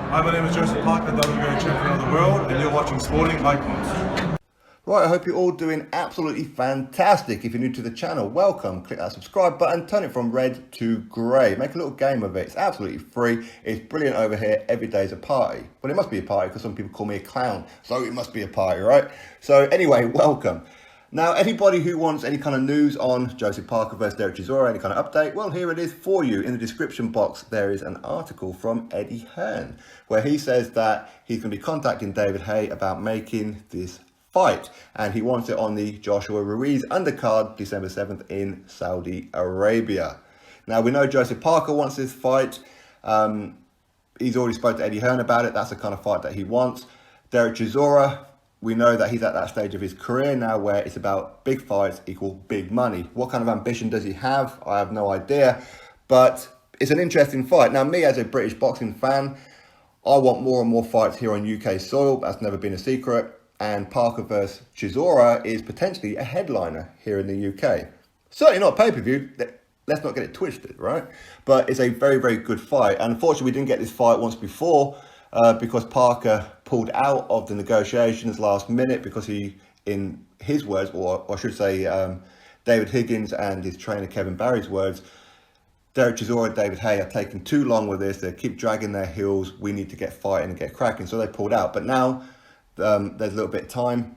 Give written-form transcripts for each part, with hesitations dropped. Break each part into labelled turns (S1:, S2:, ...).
S1: Hi, my name is Joseph Parker, WBO champion of the world, and you're watching Sporting Icons.
S2: Right, I hope you're all doing absolutely fantastic. If you're new to the channel, welcome. Click that subscribe button, turn it from red to grey. Make a little game of it. It's absolutely free. It's brilliant over here. Every day's a party. Well, it must be a party because some people call me a clown. So it must be a party, right? So anyway, welcome. Now, anybody who wants any kind of news on Joseph Parker versus Dereck Chisora, any kind of update, well, here it is for you. In the description box, there is an article from Eddie Hearn, where he says that he's going to be contacting David Haye about making this fight, and he wants it on the Joshua Ruiz undercard December 7th in Saudi Arabia. Now, we know Joseph Parker wants this fight. He's already spoke to Eddie Hearn about it. That's the kind of fight that he wants. Dereck Chisora, we know that he's at that stage of his career now where it's about big fights equal big money. What kind of ambition does he have? I have no idea, but it's an interesting fight. Now, me as a British boxing fan, I want more and more fights here on UK soil. That's never been a secret. And Parker versus Chisora is potentially a headliner here in the UK. Certainly not pay-per-view. Let's not get it twisted, right? But it's a very, very good fight. And unfortunately, we didn't get this fight once before because Parker pulled out of the negotiations last minute because he, in his words, or I should say David Higgins and his trainer Kevin Barry's words, Dereck Chisora and David Haye are taking too long with this. They keep dragging their heels. We need to get fighting and get cracking. So they pulled out. But now there's a little bit of time.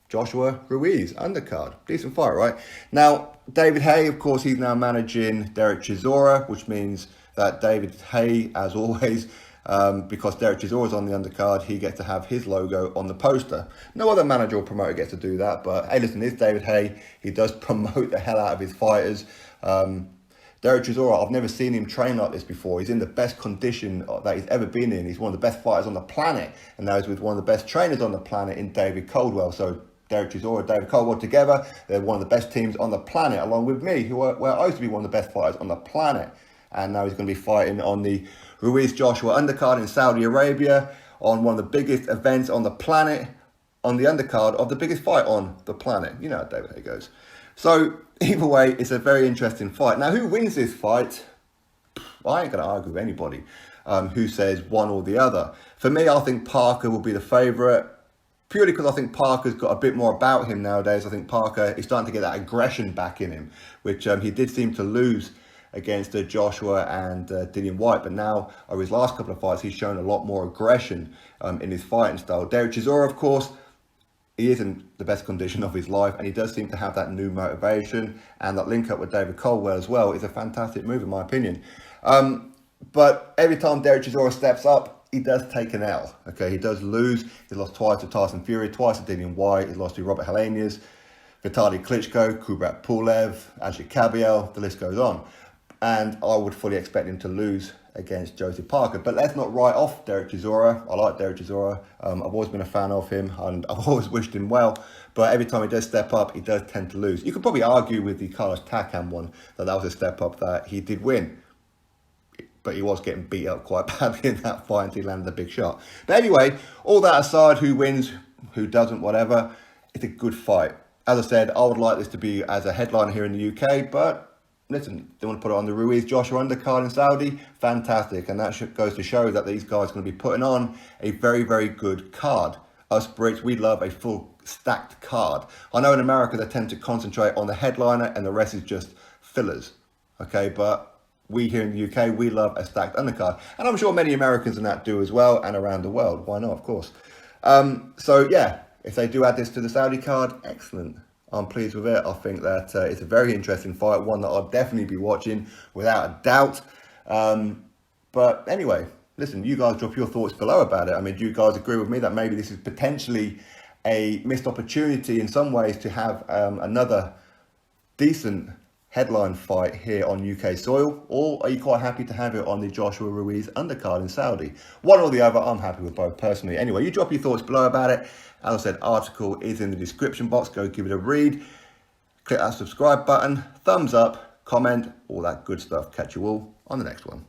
S2: Joshua Ruiz, undercard. Decent fight, right? Now, David Haye, of course, he's now managing Dereck Chisora, which means that David Haye, as always, because Dereck Chisora's on the undercard, he gets to have his logo on the poster. No other manager or promoter gets to do that, but hey, listen, it's David Haye. He does promote the hell out of his fighters. Dereck Chisora, I've never seen him train like this before. He's in the best condition that he's ever been in. He's one of the best fighters on the planet. And now he's with one of the best trainers on the planet in David Coldwell. So Dereck Chisora and David Coldwell together, they're one of the best teams on the planet, along with me, where I used to be one of the best fighters on the planet. And now he's going to be fighting on the Ruiz-Joshua undercard in Saudi Arabia, on one of the biggest events on the planet, on the undercard of the biggest fight on the planet. You know how David Haye goes. So either way, it's a very interesting fight. Now, who wins this fight? I ain't going to argue with anybody who says one or the other. For me, I think Parker will be the favourite, purely because I think Parker's got a bit more about him nowadays. I think Parker is starting to get that aggression back in him, which he did seem to lose against Joshua and Dillian Whyte. But now, over his last couple of fights, he's shown a lot more aggression in his fighting style. Dereck Chisora, of course, he is in the best condition of his life, and he does seem to have that new motivation, and that link up with David Coldwell as well is a fantastic move in my opinion. But every time Dereck Chisora steps up, he does take an L. Okay, he does lose. He's lost twice to Tyson Fury, twice to Dillian Whyte. He's lost to Robert Helenius, Vitaly Klitschko, Kubrat Pulev, Andrzej Kabiel. The list goes on. And I would fully expect him to lose against Joseph Parker. But let's not write off Dereck Chisora. I like Dereck Chisora. I've always been a fan of him, and I've always wished him well. But every time he does step up, he does tend to lose. You could probably argue with the Carlos Takam one that was a step up that he did win. But he was getting beat up quite badly in that fight until he landed a big shot. But anyway, all that aside, who wins, who doesn't, whatever, it's a good fight. As I said, I would like this to be as a headliner here in the UK, but listen, they want to put it on the Ruiz-Joshua undercard in Saudi, fantastic. And that goes to show that these guys are going to be putting on a very, very good card. Us Brits, we love a full stacked card. I know in America they tend to concentrate on the headliner and the rest is just fillers. Okay, but we here in the UK, we love a stacked undercard. And I'm sure many Americans in that do as well, and around the world. Why not, of course. So yeah, if they do add this to the Saudi card, excellent. I'm pleased with it. I think that it's a very interesting fight, one that I'll definitely be watching without a doubt. But anyway, listen, you guys drop your thoughts below about it. I mean, do you guys agree with me that maybe this is potentially a missed opportunity in some ways to have another decent headline fight here on UK soil? Or are you quite happy to have it on the Joshua Ruiz undercard in Saudi? One or the other, I'm happy with both personally. Anyway, you drop your thoughts below about it. As I said, article is in the description box. Go give it a read. Click that subscribe button, thumbs up, comment, all that good stuff. Catch you all on the next one.